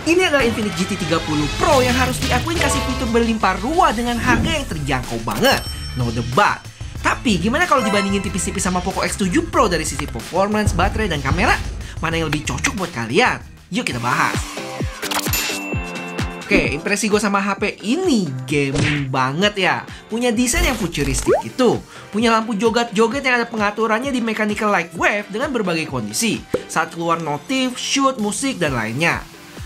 Ini adalah Infinix GT 30 Pro yang harus diakuin kasih fitur berlimpah ruah dengan harga yang terjangkau banget. No debat. Tapi gimana kalau dibandingin tipis-tipis sama Poco X7 Pro dari sisi performance, baterai, dan kamera? Mana yang lebih cocok buat kalian? Yuk kita bahas. Oke, impresi gue sama HP ini gaming banget ya. Punya desain yang futuristik gitu. Punya lampu joget-joget yang ada pengaturannya di mechanical light wave dengan berbagai kondisi. Saat keluar notif, shoot, musik, dan lainnya.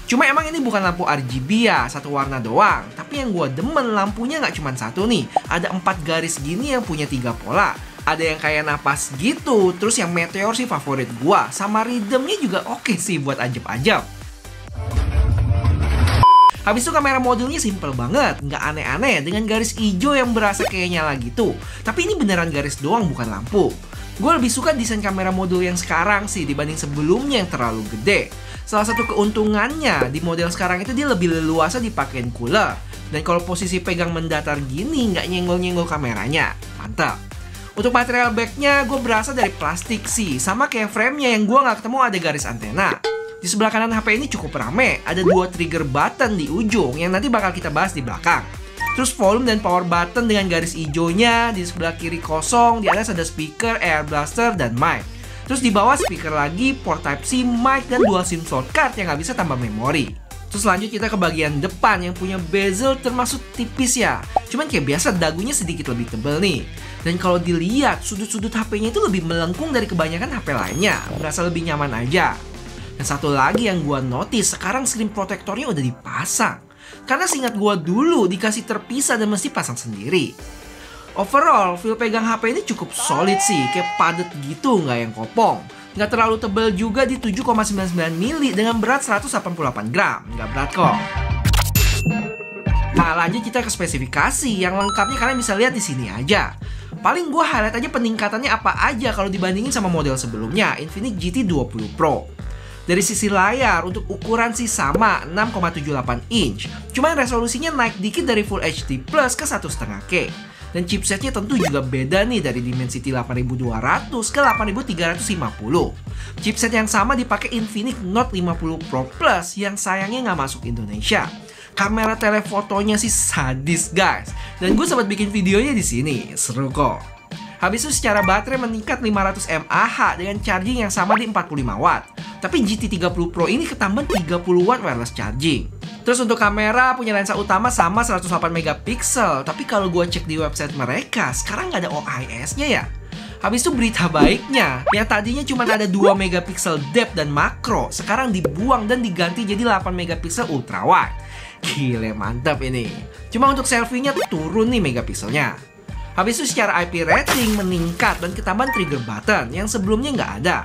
Cuma emang ini bukan lampu RGB ya, satu warna doang. Tapi yang gue demen lampunya nggak cuma satu nih. Ada 4 garis gini yang punya 3 pola. Ada yang kayak napas gitu. Terus yang meteor sih favorit gue. Sama rhythmnya juga oke sih buat ajab-ajab. Habis itu kamera modulnya simple banget, nggak aneh-aneh dengan garis hijau yang berasa kayak nyala gitu. Tapi ini beneran garis doang, bukan lampu. Gue lebih suka desain kamera modul yang sekarang sih dibanding sebelumnya yang terlalu gede. Salah satu keuntungannya di model sekarang itu dia lebih leluasa dipakein cooler. Dan kalau posisi pegang mendatar gini nggak nyenggol-nyenggol kameranya. Mantap. Untuk material backnya gue berasa dari plastik sih, sama kayak framenya yang gue nggak ketemu ada garis antena. Di sebelah kanan HP ini cukup rame, ada 2 trigger button di ujung yang nanti bakal kita bahas di belakang. Terus volume dan power button dengan garis hijaunya, di sebelah kiri kosong, di atas ada speaker, air blaster, dan mic. Terus di bawah speaker lagi, port Type-C, mic, dan dual SIM slot card yang nggak bisa tambah memori. Terus lanjut kita ke bagian depan yang punya bezel termasuk tipis ya. Cuman kayak biasa dagunya sedikit lebih tebal nih. Dan kalau dilihat, sudut-sudut HP-nya itu lebih melengkung dari kebanyakan HP lainnya. Berasa lebih nyaman aja. Dan satu lagi yang gua notice, sekarang screen protectornya udah dipasang. Karena seingat gua dulu dikasih terpisah dan mesti pasang sendiri. Overall, feel pegang HP ini cukup solid sih, kayak padet gitu, nggak yang kopong. Nggak terlalu tebal juga di 7,99 mili dengan berat 188 gram, nggak berat kok. Nah lanjut kita ke spesifikasi, yang lengkapnya kalian bisa lihat di sini aja. Paling gua highlight aja peningkatannya apa aja kalau dibandingin sama model sebelumnya, Infinix GT 20 Pro. Dari sisi layar, untuk ukuran sih sama 6,78 inch. Cuman resolusinya naik dikit dari Full HD Plus ke 1,5K. Dan chipsetnya tentu juga beda nih dari Dimensity 8200 ke 8350. Chipset yang sama dipakai Infinix Note 50 Pro Plus yang sayangnya nggak masuk Indonesia. Kamera telefotonya sih sadis guys. Dan gue sempat bikin videonya di sini, seru kok. Habis itu secara baterai meningkat 500 mAh dengan charging yang sama di 45 watt. Tapi GT30 Pro ini ketambahan 30 watt wireless charging. Terus untuk kamera punya lensa utama sama 108 megapiksel. Tapi kalau gue cek di website mereka, sekarang nggak ada OIS-nya ya. Habis itu berita baiknya, yang tadinya cuma ada 2 megapiksel depth dan makro, sekarang dibuang dan diganti jadi 8 megapiksel ultra wide. Gile mantap ini. Cuma untuk selfie-nya turun nih megapikselnya. Habis itu secara IP rating meningkat dan ketambahan trigger button yang sebelumnya nggak ada.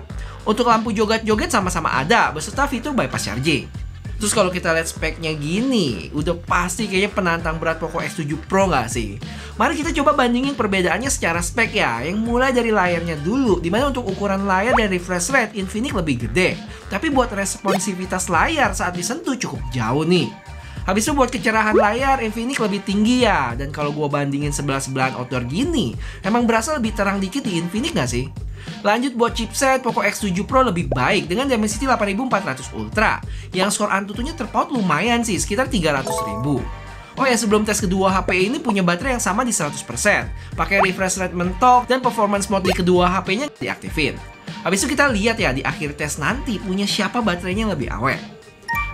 Untuk lampu joget-joget sama-sama ada, beserta fitur bypass charging. Terus kalau kita lihat speknya gini, udah pasti kayaknya penantang berat Poco X7 Pro nggak sih? Mari kita coba bandingin perbedaannya secara spek ya, yang mulai dari layarnya dulu, dimana untuk ukuran layar dan refresh rate Infinix lebih gede. Tapi buat responsivitas layar saat disentuh cukup jauh nih. Habis itu buat kecerahan layar, Infinix lebih tinggi ya. Dan kalau gua bandingin sebelah-sebelahan outdoor gini, emang berasa lebih terang dikit di Infinix nggak sih? Lanjut buat chipset, Poco X7 Pro lebih baik dengan Dimensity 8400 Ultra. Yang skor Antutunya terpaut lumayan sih, sekitar 300.000. Oh ya, sebelum tes kedua HP ini punya baterai yang sama di 100%. Pakai refresh rate mentok dan performance mode di kedua HP-nya diaktifin. Habis itu kita lihat ya di akhir tes nanti punya siapa baterainya yang lebih awet.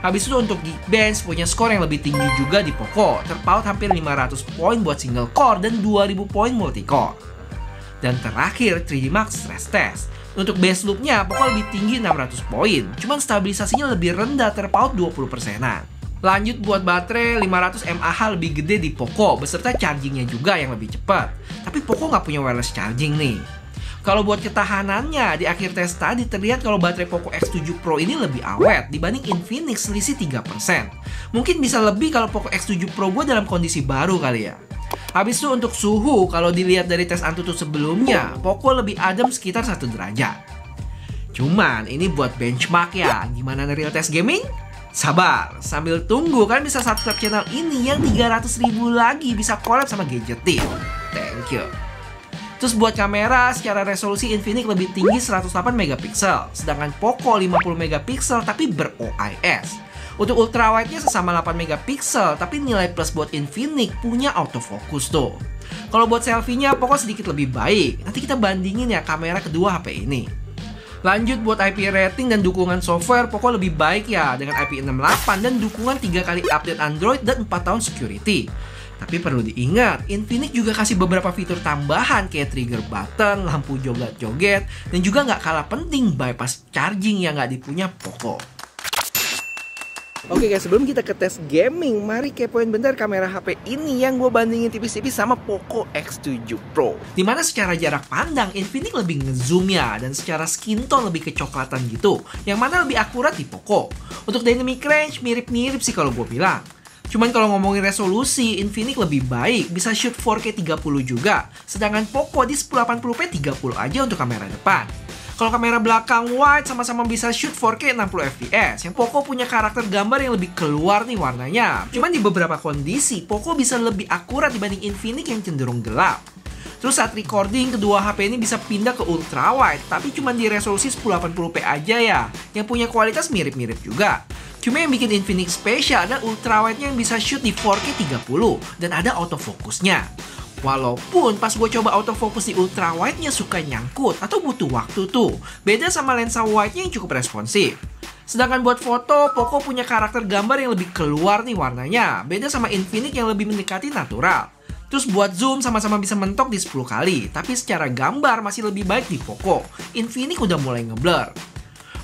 Habis itu untuk Geekbench punya skor yang lebih tinggi juga di Poco, terpaut hampir 500 poin buat single core dan 2000 poin multi-core. Dan terakhir 3D Max stress test. Untuk base loop-nya Poco lebih tinggi 600 poin, cuman stabilisasinya lebih rendah terpaut 20%-an. Lanjut buat baterai 500 mAh lebih gede di Poco, beserta chargingnya juga yang lebih cepat. Tapi Poco nggak punya wireless charging nih. Kalau buat ketahanannya, di akhir tes tadi terlihat kalau baterai Poco X7 Pro ini lebih awet dibanding Infinix selisih 3%. Mungkin bisa lebih kalau Poco X7 Pro gue dalam kondisi baru kali ya. Habis itu untuk suhu, kalau dilihat dari tes Antutu sebelumnya, Poco lebih adem sekitar 1 derajat. Cuman ini buat benchmark ya, gimana real test gaming? Sabar, sambil tunggu kan bisa subscribe channel ini yang 300.000 lagi bisa collab sama Gadgetin. Thank you. Terus buat kamera, secara resolusi Infinix lebih tinggi 108 megapiksel, sedangkan Poco 50 megapiksel tapi ber-OIS. Untuk ultrawide-nya sesama 8 megapiksel, tapi nilai plus buat Infinix punya autofocus tuh. Kalau buat selfie-nya Poco sedikit lebih baik. Nanti kita bandingin ya kamera kedua HP ini. Lanjut buat IP rating dan dukungan software, Poco lebih baik ya dengan IP68 dan dukungan 3 kali update Android dan 4 tahun security. Tapi perlu diingat, Infinix juga kasih beberapa fitur tambahan kayak trigger button, lampu joget-joget, dan juga nggak kalah penting bypass charging yang nggak dipunya Poco. Oke guys, sebelum kita ke tes gaming, mari kepoin bentar kamera HP ini yang gue bandingin tipis-tipis sama Poco X7 Pro. Dimana secara jarak pandang, Infinix lebih ngezoom ya, dan secara skin tone lebih kecoklatan gitu, yang mana lebih akurat di Poco. Untuk dynamic range, mirip-mirip sih kalau gue bilang. Cuman kalau ngomongin resolusi, Infinix lebih baik, bisa shoot 4K 30 juga, sedangkan Poco di 1080p 30 aja untuk kamera depan. Kalau kamera belakang wide sama-sama bisa shoot 4K 60 fps, yang Poco punya karakter gambar yang lebih keluar nih warnanya. Cuman di beberapa kondisi, Poco bisa lebih akurat dibanding Infinix yang cenderung gelap. Terus saat recording, kedua HP ini bisa pindah ke ultra wide, tapi cuma di resolusi 1080p aja ya, yang punya kualitas mirip-mirip juga. Cuma yang bikin Infinix spesial adalah ultrawide-nya yang bisa shoot di 4K 30 dan ada autofocusnya. Walaupun pas gue coba autofocus di ultrawide-nya suka nyangkut atau butuh waktu tuh. Beda sama lensa wide-nya yang cukup responsif. Sedangkan buat foto, Poco punya karakter gambar yang lebih keluar nih warnanya. Beda sama Infinix yang lebih mendekati natural. Terus buat zoom sama-sama bisa mentok di 10 kali. Tapi secara gambar masih lebih baik di Poco. Infinix udah mulai ngeblur.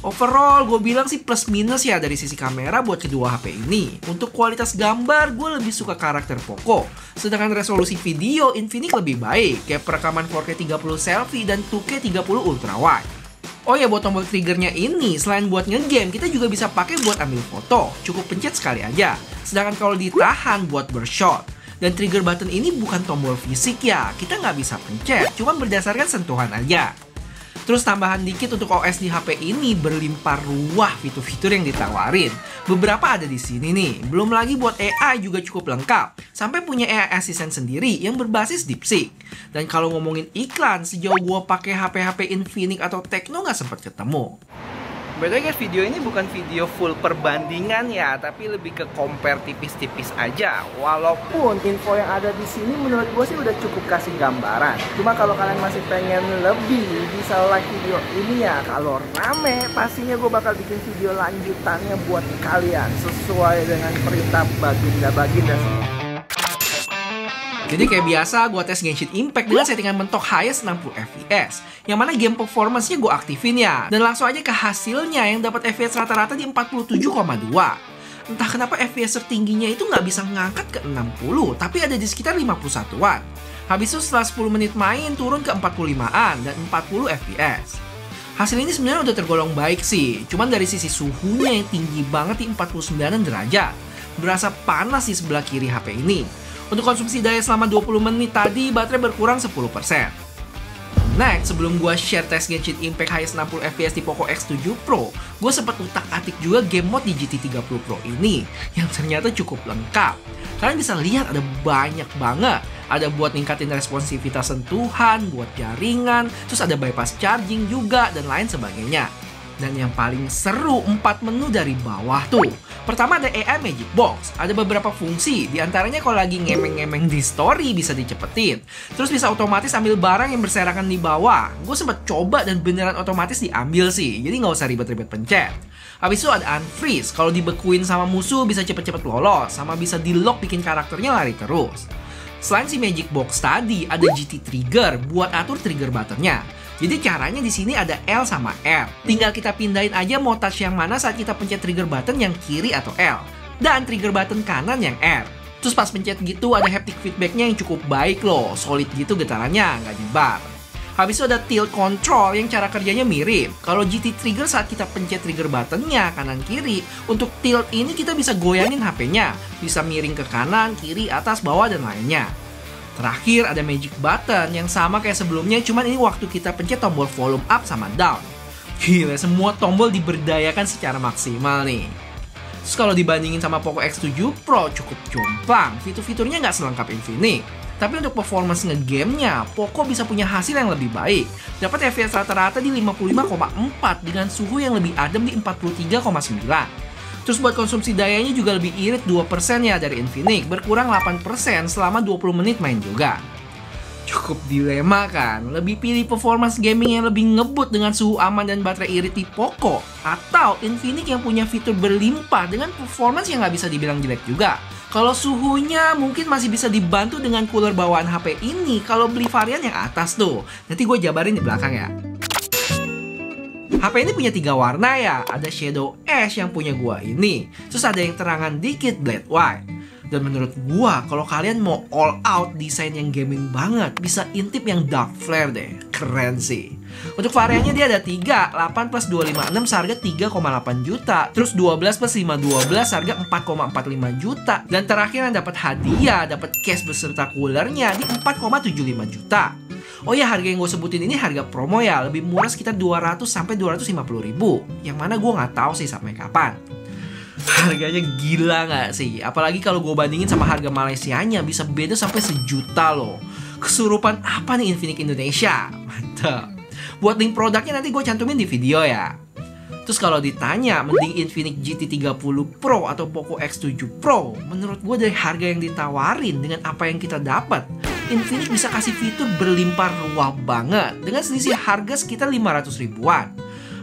Overall, gue bilang sih plus minus ya dari sisi kamera buat kedua HP ini. Untuk kualitas gambar, gue lebih suka karakter Poco. Sedangkan resolusi video, Infinix lebih baik. Kayak perekaman 4K 30 selfie dan 2K 30 ultrawide. Oh ya, buat tombol triggernya ini, selain buat ngegame, kita juga bisa pakai buat ambil foto. Cukup pencet sekali aja. Sedangkan kalau ditahan buat bershot. Dan trigger button ini bukan tombol fisik ya. Kita nggak bisa pencet, cuma berdasarkan sentuhan aja. Terus tambahan dikit untuk OS di HP ini berlimpah ruah fitur-fitur yang ditawarin. Beberapa ada di sini nih. Belum lagi buat AI juga cukup lengkap. Sampai punya AI assistant sendiri yang berbasis DeepSeek. Dan kalau ngomongin iklan, sejauh gua pakai HP-HP Infinix atau Tecno nggak sempat ketemu. Btw guys, video ini bukan video full perbandingan ya, tapi lebih ke compare tipis-tipis aja. Walaupun info yang ada di sini menurut gue sih udah cukup kasih gambaran. Cuma kalau kalian masih pengen lebih, bisa like video ini ya. Kalau rame, pastinya gue bakal bikin video lanjutannya buat kalian sesuai dengan perintah baginda-baginda. Jadi kayak biasa, gue tes Genshin Impact dengan settingan mentok highest 60 fps. Yang mana game performance-nya gue aktifin ya. Dan langsung aja ke hasilnya yang dapat FPS rata-rata di 47,2. Entah kenapa FPS tertingginya itu nggak bisa ngangkat ke 60, tapi ada di sekitar 51-an. Habis itu setelah 10 menit main, turun ke 45-an dan 40 fps. Hasil ini sebenarnya udah tergolong baik sih. Cuman dari sisi suhunya yang tinggi banget di 49 derajat. Berasa panas di sebelah kiri HP ini. Untuk konsumsi daya selama 20 menit tadi, baterai berkurang 10%. Next, sebelum gue share tes Genshin Impact highest 60 fps di Poco X7 Pro, gue sempat utak-atik juga game mode di GT30 Pro ini, yang ternyata cukup lengkap. Kalian bisa lihat ada banyak banget. Ada buat ningkatin responsivitas sentuhan, buat jaringan, terus ada bypass charging juga, dan lain sebagainya. Dan yang paling seru, 4 menu dari bawah tuh. Pertama ada AI Magic Box. Ada beberapa fungsi, diantaranya kalau lagi ngemeng-ngemeng di story bisa dicepetin. Terus bisa otomatis ambil barang yang berserakan di bawah. Gue sempet coba dan beneran otomatis diambil sih, jadi nggak usah ribet-ribet pencet. Habis itu ada Unfreeze. Kalau dibekuin sama musuh bisa cepet-cepet lolos, sama bisa di-lock bikin karakternya lari terus. Selain si Magic Box tadi, ada GT Trigger buat atur trigger buttonnya. Jadi caranya di sini ada L sama R. Tinggal kita pindahin aja mau touch yang mana saat kita pencet trigger button yang kiri atau L. Dan trigger button kanan yang R. Terus pas pencet gitu ada haptic feedbacknya yang cukup baik loh. Solid gitu getarannya, nggak jebar. Habis itu ada tilt control yang cara kerjanya mirip. Kalau GT Trigger saat kita pencet trigger buttonnya kanan kiri, untuk tilt ini kita bisa goyangin HP-nya. Bisa miring ke kanan, kiri, atas, bawah, dan lainnya. Terakhir ada Magic Button yang sama kayak sebelumnya, cuman ini waktu kita pencet tombol volume up sama down. Gila, semua tombol diberdayakan secara maksimal nih. Terus kalau dibandingin sama Poco X7 Pro cukup jomplang, fitur-fiturnya nggak selengkap Infinix. Tapi untuk performance nge-gamenya, Poco bisa punya hasil yang lebih baik. Dapat FPS rata-rata di 55,4 dengan suhu yang lebih adem di 43,9. Terus buat konsumsi dayanya juga lebih irit 2% ya dari Infinix, berkurang 8% selama 20 menit main juga. Cukup dilema kan? Lebih pilih performance gaming yang lebih ngebut dengan suhu aman dan baterai irit di Poco, atau Infinix yang punya fitur berlimpah dengan performance yang nggak bisa dibilang jelek juga? Kalau suhunya mungkin masih bisa dibantu dengan cooler bawaan HP ini kalau beli varian yang atas tuh. Nanti gue jabarin di belakang ya. HP ini punya 3 warna ya, ada Shadow Ash yang punya gua ini, terus ada yang terangan dikit Black White. Dan menurut gua, kalau kalian mau all out desain yang gaming banget, bisa intip yang Dark Flare deh, keren sih. Untuk variannya dia ada 3, 8 plus 256 seharga 3,8 juta, terus 12 plus 512 seharga 4,45 juta, dan terakhir yang dapat hadiah, dapat case beserta coolernya di 4,75 juta. Oh ya, harga yang gue sebutin ini harga promo ya, lebih murah sekitar 200 sampai 250 ribu. Yang mana gue nggak tahu sih sampai kapan. Harganya gila nggak sih? Apalagi kalau gue bandingin sama harga Malaysianya, bisa beda sampai sejuta loh. Kesurupan apa nih Infinix Indonesia? Mantap. Buat link produknya nanti gue cantumin di video ya. Terus kalau ditanya mending Infinix GT30 Pro atau Poco X7 Pro, menurut gue dari harga yang ditawarin dengan apa yang kita dapat, Infinix bisa kasih fitur berlimpah ruah banget dengan selisih harga sekitar 500 ribuan.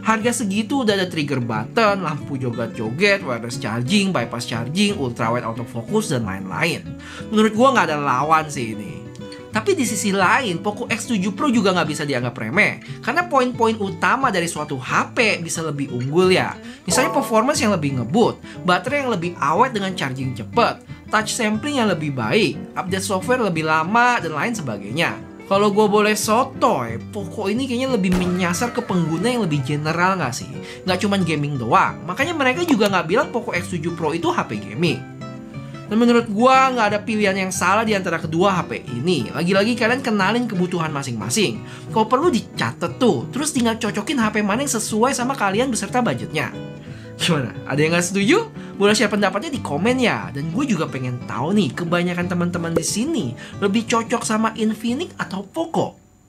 Harga segitu udah ada trigger button, lampu joget-joget, wireless charging, bypass charging, ultrawide autofocus, dan lain-lain. Menurut gua nggak ada lawan sih ini. Tapi di sisi lain, Poco X7 Pro juga nggak bisa dianggap remeh, karena poin-poin utama dari suatu HP bisa lebih unggul ya. Misalnya performance yang lebih ngebut, baterai yang lebih awet dengan charging cepat, touch sampling yang lebih baik, update software lebih lama, dan lain sebagainya. Kalau gue boleh sotoy, Poco ini kayaknya lebih menyasar ke pengguna yang lebih general nggak sih? Nggak cuma gaming doang, makanya mereka juga nggak bilang Poco X7 Pro itu HP gaming. Dan menurut gua nggak ada pilihan yang salah di antara kedua HP ini. Lagi-lagi kalian kenalin kebutuhan masing-masing. Kalau perlu dicatat tuh, terus tinggal cocokin HP mana yang sesuai sama kalian beserta budgetnya. Gimana? Ada yang nggak setuju? Boleh share pendapatnya di komen ya. Dan gue juga pengen tahu nih, kebanyakan teman-teman di sini lebih cocok sama Infinix atau Poco?